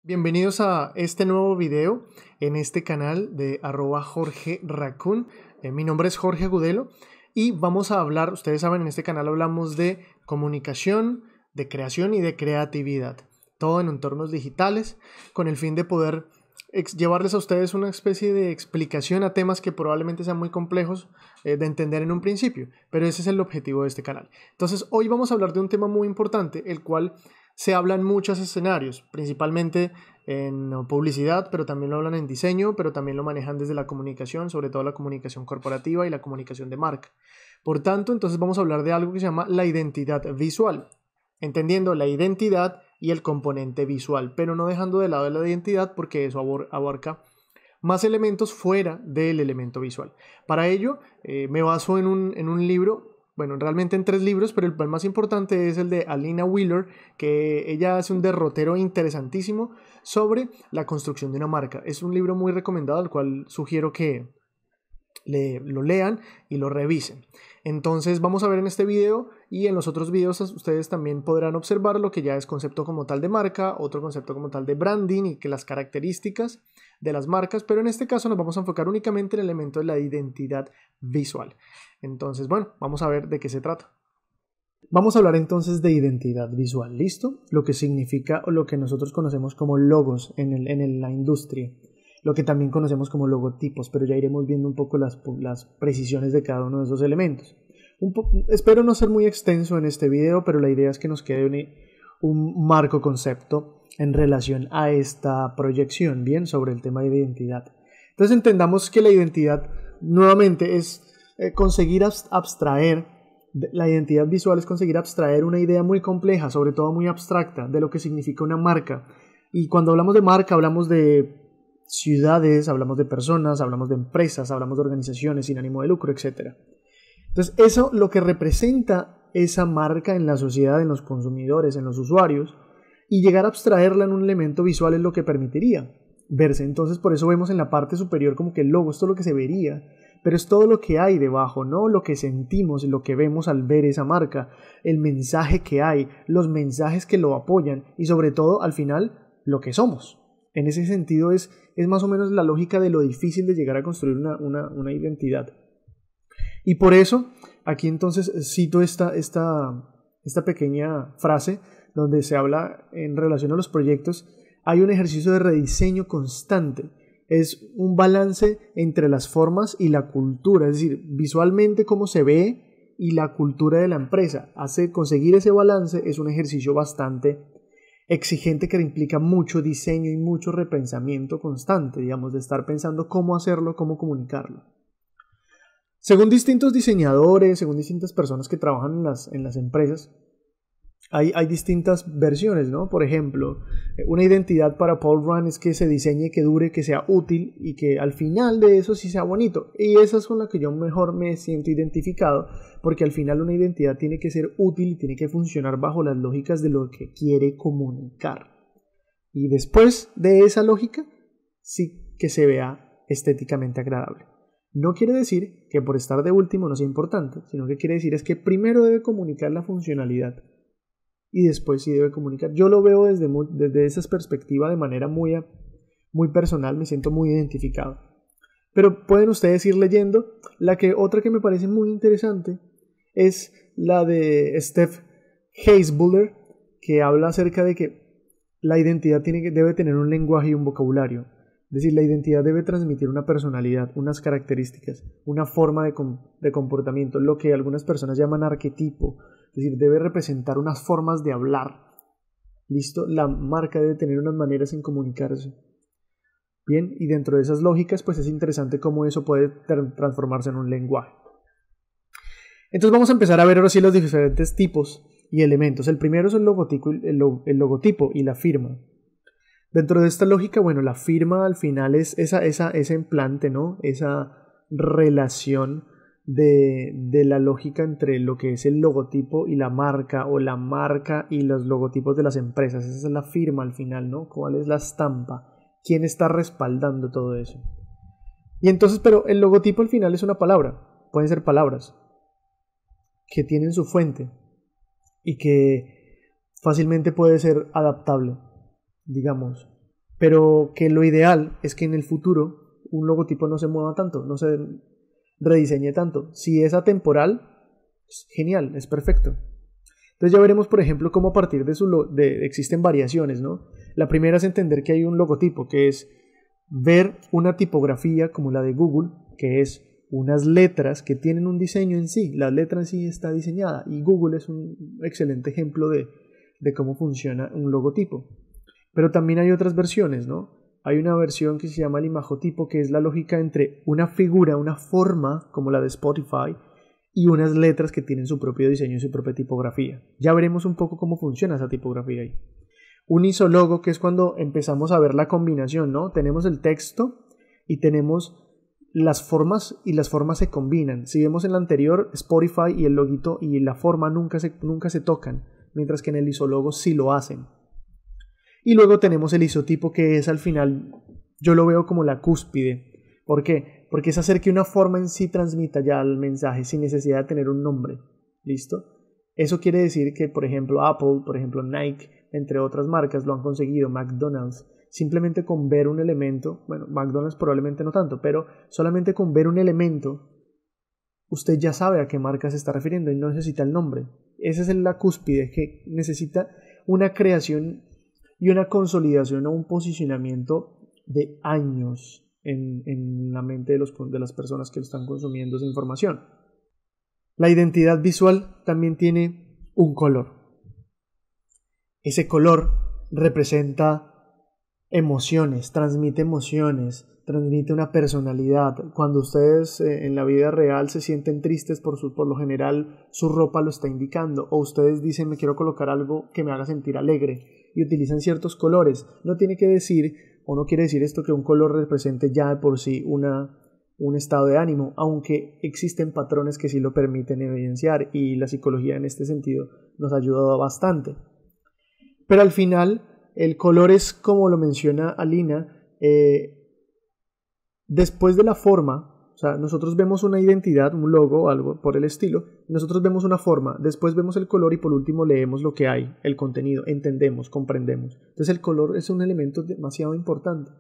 Bienvenidos a este nuevo video en este canal de @JorgeRaccoon. Mi nombre es Jorge Agudelo y vamos a hablar, ustedes saben, en este canal hablamos de comunicación, de creación y de creatividad. Todo en entornos digitales con el fin de poder llevarles a ustedes una especie de explicación a temas que probablemente sean muy complejos de entender en un principio, pero ese es el objetivo de este canal. Entonces hoy vamos a hablar de un tema muy importante, el cual se habla en muchos escenarios, principalmente en publicidad, pero también lo hablan en diseño, pero también lo manejan desde la comunicación, sobre todo la comunicación corporativa y la comunicación de marca. Por tanto, entonces vamos a hablar de algo que se llama la identidad visual, entendiendo la identidad y el componente visual, pero no dejando de lado la identidad porque eso abarca más elementos fuera del elemento visual. Para ello, me baso en un libro. Bueno, realmente en 3 libros, pero el más importante es el de Alina Wheeler, que ella hace un derrotero interesantísimo sobre la construcción de una marca. Es un libro muy recomendado, al cual sugiero que lo lean y lo revisen. Entonces vamos a ver en este video y en los otros videos ustedes también podrán observar lo que ya es concepto como tal de marca, otro concepto como tal de branding y que las características de las marcas, pero en este caso nos vamos a enfocar únicamente en el elemento de la identidad visual. Entonces, bueno, vamos a ver de qué se trata. Vamos a hablar entonces de identidad visual, ¿listo? Lo que significa o lo que nosotros conocemos como logos en la industria, lo que también conocemos como logotipos, pero ya iremos viendo un poco las precisiones de cada uno de esos elementos. Espero no ser muy extenso en este video, pero la idea es que nos quede un marco concepto en relación a esta proyección, bien, sobre el tema de identidad. Entonces entendamos que la identidad nuevamente es conseguir abstraer, la identidad visual es conseguir abstraer una idea muy compleja, sobre todo muy abstracta, de lo que significa una marca. Y cuando hablamos de marca hablamos de ciudades, hablamos de personas, hablamos de empresas, hablamos de organizaciones sin ánimo de lucro, etc. Entonces eso, lo que representa esa marca en la sociedad, en los consumidores, en los usuarios, y llegar a abstraerla en un elemento visual es lo que permitiría verse. Entonces por eso vemos en la parte superior como que el logo, esto es lo que se vería, pero es todo lo que hay debajo, no lo que sentimos, lo que vemos al ver esa marca, el mensaje que hay, los mensajes que lo apoyan y sobre todo al final lo que somos. En ese sentido es más o menos la lógica de lo difícil de llegar a construir una identidad. Y por eso aquí entonces cito esta pequeña frase donde se habla en relación a los proyectos. Hay un ejercicio de rediseño constante. Es un balance entre las formas y la cultura, es decir, visualmente cómo se ve y la cultura de la empresa. Conseguir ese balance es un ejercicio bastante exigente que implica mucho diseño y mucho repensamiento constante, digamos, de estar pensando cómo hacerlo, cómo comunicarlo. Según distintos diseñadores, según distintas personas que trabajan en las empresas, hay distintas versiones, ¿no? Por ejemplo, una identidad para Paul Rand es que se diseñe, que dure, que sea útil y que al final de eso sí sea bonito. Y esa es con la que yo mejor me siento identificado, porque al final una identidad tiene que ser útil y tiene que funcionar bajo las lógicas de lo que quiere comunicar. Y después de esa lógica, sí que se vea estéticamente agradable. No quiere decir que por estar de último no sea importante, sino que quiere decir es que primero debe comunicar la funcionalidad y después sí debe comunicar. Yo lo veo desde esa perspectiva de manera muy personal, me siento muy identificado. Pero pueden ustedes ir leyendo. Otra que me parece muy interesante es la de Steph Hasebuller, que habla acerca de que la identidad debe tener un lenguaje y un vocabulario. Es decir, la identidad debe transmitir una personalidad, unas características, una forma de comportamiento, lo que algunas personas llaman arquetipo. Es decir, debe representar unas formas de hablar. ¿Listo? La marca debe tener unas maneras en comunicarse. Bien, y dentro de esas lógicas, pues es interesante cómo eso puede transformarse en un lenguaje. Entonces vamos a empezar a ver ahora sí los diferentes tipos y elementos. El primero es el logotipo y la firma. Dentro de esta lógica, bueno, la firma al final es ese implante, ¿no? Esa relación de la lógica entre lo que es el logotipo y la marca, o la marca y los logotipos de las empresas. Esa es la firma al final, ¿no? ¿Cuál es la estampa? ¿Quién está respaldando todo eso? Y entonces, pero el logotipo al final es una palabra. Pueden ser palabras que tienen su fuente y que fácilmente puede ser adaptable, digamos. pero que lo ideal es que en el futuro un logotipo no se mueva tanto, no se rediseñe tanto. Si es atemporal, es genial, es perfecto. Entonces ya veremos, por ejemplo, cómo a partir de existen variaciones, ¿no? La primera es entender que hay un logotipo, que es ver una tipografía como la de Google, que es unas letras que tienen un diseño en sí. La letra en sí está diseñada y Google es un excelente ejemplo de cómo funciona un logotipo. Pero también hay otras versiones, ¿no? Hay una versión que se llama el imagotipo, que es la lógica entre una figura, una forma, como la de Spotify, y unas letras que tienen su propio diseño y su propia tipografía. Ya veremos un poco cómo funciona esa tipografía ahí. Un isólogo, que es cuando empezamos a ver la combinación, ¿no? Tenemos el texto y tenemos las formas, y las formas se combinan. Si vemos en la anterior, Spotify y el loguito y la forma nunca se tocan, mientras que en el isólogo sí lo hacen. Y luego tenemos el isotipo, que es al final, yo lo veo como la cúspide. ¿Por qué? Porque es hacer que una forma en sí transmita ya el mensaje sin necesidad de tener un nombre. ¿Listo? Eso quiere decir que, por ejemplo, Apple, por ejemplo, Nike, entre otras marcas lo han conseguido, McDonald's, simplemente con ver un elemento, bueno, McDonald's probablemente no tanto, pero solamente con ver un elemento, usted ya sabe a qué marca se está refiriendo y no necesita el nombre. Esa es la cúspide, que necesita una creación y una consolidación o un posicionamiento de años en la mente de las personas que están consumiendo esa información. La identidad visual también tiene un color. Ese color representa emociones, transmite una personalidad. Cuando ustedes en la vida real se sienten tristes, por lo general su ropa lo está indicando, o ustedes dicen me quiero colocar algo que me haga sentir alegre y utilizan ciertos colores. No tiene que decir, o no quiere decir esto que un color represente ya de por sí un estado de ánimo, aunque existen patrones que sí lo permiten evidenciar y la psicología en este sentido nos ha ayudado bastante. Pero al final el color es, como lo menciona Alina, después de la forma, o sea, nosotros vemos una identidad, un logo, algo por el estilo, nosotros vemos una forma, después vemos el color y por último leemos lo que hay, el contenido, entendemos, comprendemos. Entonces el color es un elemento demasiado importante.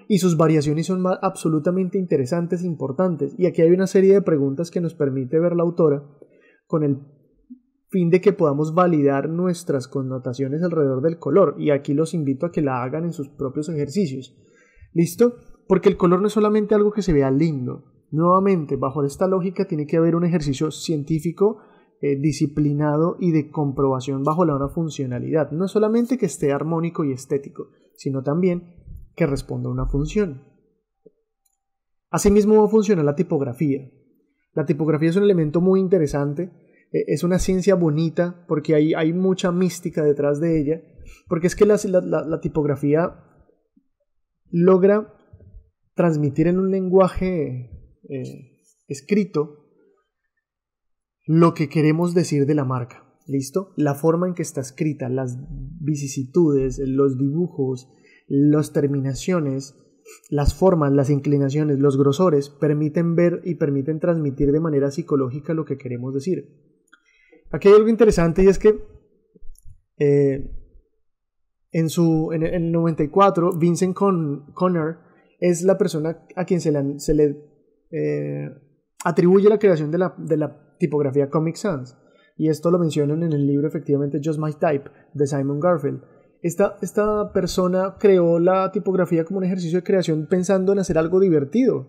Y sus variaciones son absolutamente interesantes e importantes. Y aquí hay una serie de preguntas que nos permite ver la autora con el fin de que podamos validar nuestras connotaciones alrededor del color. Y aquí los invito a que la hagan en sus propios ejercicios. ¿Listo? Porque el color no es solamente algo que se vea lindo. Nuevamente, bajo esta lógica tiene que haber un ejercicio científico, disciplinado y de comprobación bajo una funcionalidad. No solamente que esté armónico y estético, sino también que responda a una función. Asimismo va a funcionar la tipografía. La tipografía es un elemento muy interesante, es una ciencia bonita porque hay mucha mística detrás de ella, porque es que la tipografía logra transmitir en un lenguaje escrito lo que queremos decir de la marca. ¿Listo? La forma en que está escrita, las vicisitudes, los dibujos, las terminaciones, las formas, las inclinaciones, los grosores permiten ver y permiten transmitir de manera psicológica lo que queremos decir. Aquí hay algo interesante y es que en el 94 Vincent Conner es la persona a quien se le atribuye la creación de la tipografía Comic Sans, y esto lo mencionan en el libro efectivamente Just My Type de Simon Garfield. Esta persona creó la tipografía como un ejercicio de creación pensando en hacer algo divertido,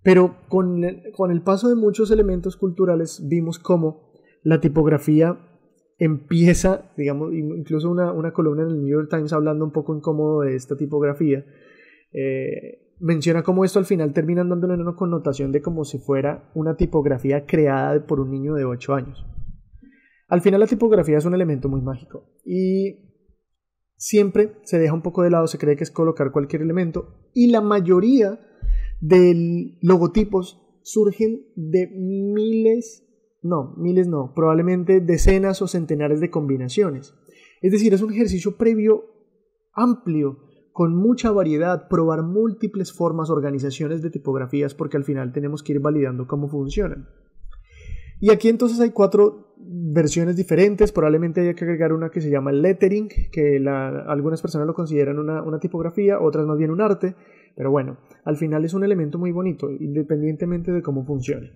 pero con el paso de muchos elementos culturales vimos cómo la tipografía empieza, digamos, incluso una columna en el New York Times hablando un poco incómodo de esta tipografía, menciona cómo esto al final termina dándole una connotación de como si fuera una tipografía creada por un niño de 8 años. Al final la tipografía es un elemento muy mágico y siempre se deja un poco de lado, se cree que es colocar cualquier elemento, y la mayoría de logotipos surgen de probablemente decenas o centenares de combinaciones. Es decir, es un ejercicio previo amplio, con mucha variedad, probar múltiples formas, organizaciones de tipografías, porque al final tenemos que ir validando cómo funcionan. Y aquí entonces hay 4 versiones diferentes. Probablemente haya que agregar una que se llama lettering, que algunas personas lo consideran una tipografía, otras más bien un arte. Pero bueno, al final es un elemento muy bonito, independientemente de cómo funcione.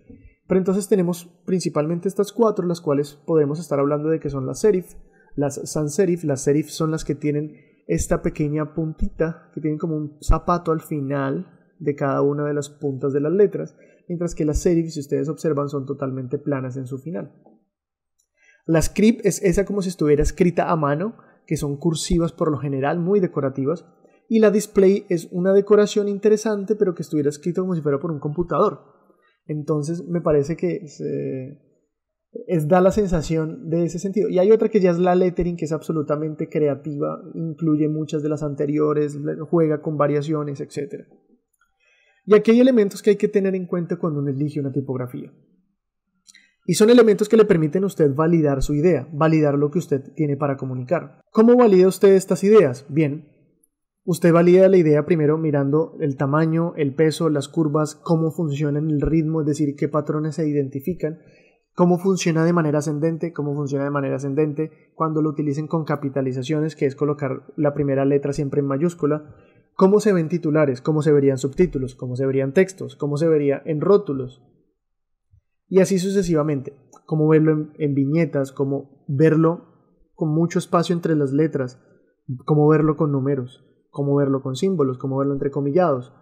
Pero entonces tenemos principalmente estas 4, las cuales podemos estar hablando de que son las serif, las sans serif. Las serif son las que tienen esta pequeña puntita, que tienen como un zapato al final de cada una de las puntas de las letras, mientras que las serif, si ustedes observan, son totalmente planas en su final. La script es esa como si estuviera escrita a mano, que son cursivas por lo general, muy decorativas, y la display es una decoración interesante, pero que estuviera escrito como si fuera por un computador. Entonces me parece que da la sensación de ese sentido. Y hay otra que ya es la lettering, que es absolutamente creativa, incluye muchas de las anteriores, juega con variaciones, etc. Y aquí hay elementos que hay que tener en cuenta cuando uno elige una tipografía. Y son elementos que le permiten a usted validar su idea, validar lo que usted tiene para comunicar. ¿Cómo valida usted estas ideas? Bien, usted valida la idea primero mirando el tamaño, el peso, las curvas, cómo funcionan el ritmo, es decir, qué patrones se identifican, cómo funciona de manera ascendente, cuando lo utilicen con capitalizaciones, que es colocar la primera letra siempre en mayúscula, cómo se ven titulares, cómo se verían subtítulos, cómo se verían textos, cómo se vería en rótulos, y así sucesivamente, cómo verlo en viñetas, cómo verlo con mucho espacio entre las letras, cómo verlo con números, cómo verlo con símbolos, cómo verlo entrecomillados.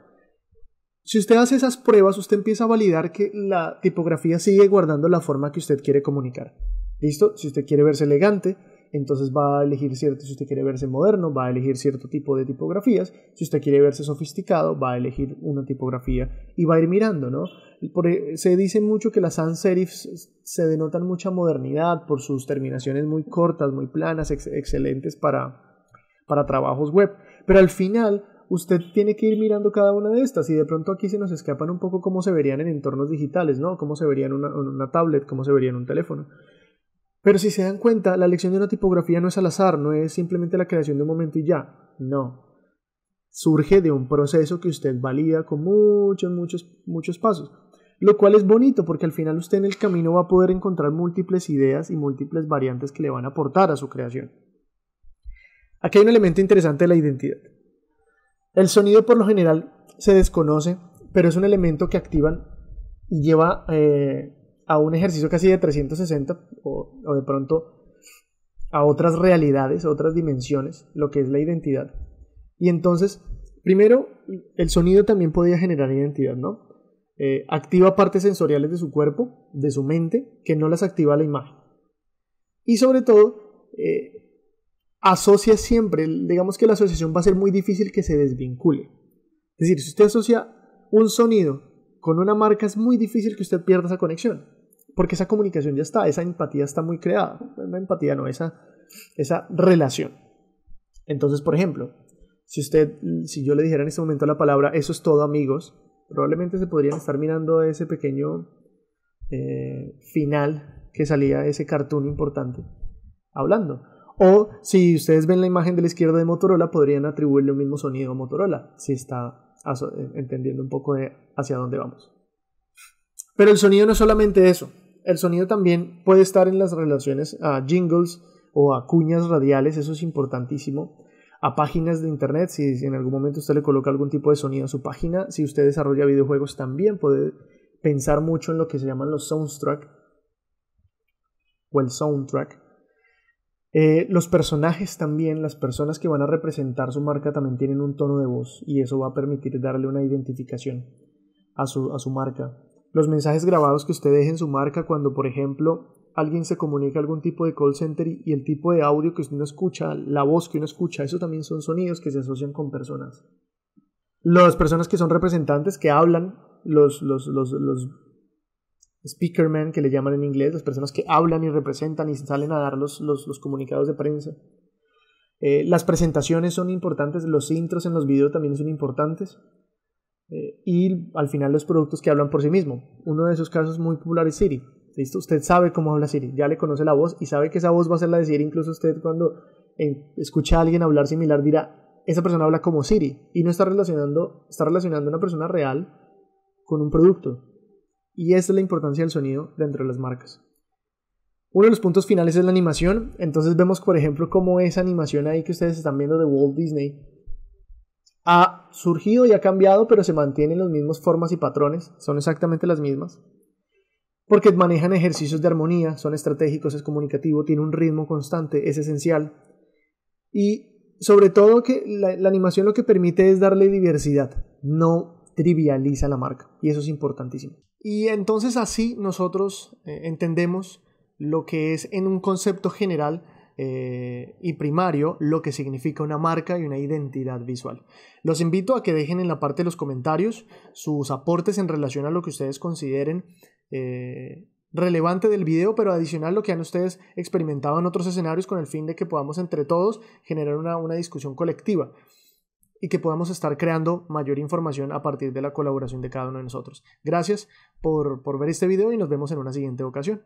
Si usted hace esas pruebas, usted empieza a validar que la tipografía sigue guardando la forma que usted quiere comunicar. ¿Listo? Si usted quiere verse elegante, entonces va a elegir cierto. Si usted quiere verse moderno, va a elegir cierto tipo de tipografías. Si usted quiere verse sofisticado, va a elegir una tipografía y va a ir mirando, ¿no? Se dice mucho que las sans serifs se denotan mucha modernidad por sus terminaciones muy cortas, muy planas, excelentes para trabajos web. Pero al final usted tiene que ir mirando cada una de estas, y de pronto aquí se nos escapan un poco cómo se verían en entornos digitales, ¿no? Cómo se vería en una tablet, cómo se vería en un teléfono. Pero si se dan cuenta, la elección de una tipografía no es al azar, no es simplemente la creación de un momento y ya. No. Surge de un proceso que usted valida con muchos pasos. Lo cual es bonito porque al final usted en el camino va a poder encontrar múltiples ideas y múltiples variantes que le van a aportar a su creación. Aquí hay un elemento interesante de la identidad. El sonido por lo general se desconoce, pero es un elemento que activan y lleva a un ejercicio casi de 360 o de pronto a otras realidades, a otras dimensiones, lo que es la identidad. Y entonces, primero, el sonido también podría generar identidad, ¿no? Activa partes sensoriales de su cuerpo, de su mente, que no las activa la imagen. Y sobre todo, asocia siempre, digamos que la asociación va a ser muy difícil que se desvincule. Es decir, si usted asocia un sonido con una marca, es muy difícil que usted pierda esa conexión, porque esa comunicación ya está, esa empatía está muy creada. No empatía, no, esa relación. Entonces, por ejemplo, si yo le dijera en este momento la palabra "eso es todo, amigos", probablemente se podrían estar mirando ese pequeño final que salía ese cartoon importante hablando. O si ustedes ven la imagen de la izquierda de Motorola, podrían atribuirle el mismo sonido a Motorola, si está entendiendo un poco de hacia dónde vamos. Pero el sonido no es solamente eso. El sonido también puede estar en las relaciones a jingles o a cuñas radiales, eso es importantísimo. A páginas de internet, si en algún momento usted le coloca algún tipo de sonido a su página. Si usted desarrolla videojuegos, también puede pensar mucho en lo que se llaman los soundtrack o el soundtrack. Los personajes también, las personas que van a representar su marca también tienen un tono de voz, y eso va a permitir darle una identificación a su marca. Los mensajes grabados que usted deje en su marca cuando, por ejemplo, alguien se comunica a algún tipo de call center y el tipo de audio que uno escucha, la voz que uno escucha, eso también son sonidos que se asocian con personas. Las personas que son representantes, que hablan, los speakermen, que le llaman en inglés, las personas que hablan y representan y salen a dar los comunicados de prensa. Las presentaciones son importantes, los intros en los videos también son importantes. Y al final los productos que hablan por sí mismos. Uno de esos casos muy popular es Siri. ¿Listo? Usted sabe cómo habla Siri, ya le conoce la voz y sabe que esa voz va a ser la de Siri. Incluso usted cuando escucha a alguien hablar similar dirá, esa persona habla como Siri, y no está relacionando a una persona real con un producto. Y esta es la importancia del sonido dentro de las marcas. Uno de los puntos finales es la animación. Entonces vemos, por ejemplo, cómo esa animación ahí que ustedes están viendo de Walt Disney ha surgido y ha cambiado, pero se mantienen las mismas formas y patrones. Son exactamente las mismas. Porque manejan ejercicios de armonía, son estratégicos, es comunicativo, tiene un ritmo constante, es esencial. Y sobre todo que la animación lo que permite es darle diversidad, no trivializa la marca. Y eso es importantísimo. Y entonces así nosotros entendemos lo que es en un concepto general y primario lo que significa una marca y una identidad visual. Los invito a que dejen en la parte de los comentarios sus aportes en relación a lo que ustedes consideren relevante del video, pero adicional lo que han ustedes experimentado en otros escenarios con el fin de que podamos entre todos generar una discusión colectiva y que podamos estar creando mayor información a partir de la colaboración de cada uno de nosotros. Gracias por ver este video y nos vemos en una siguiente ocasión.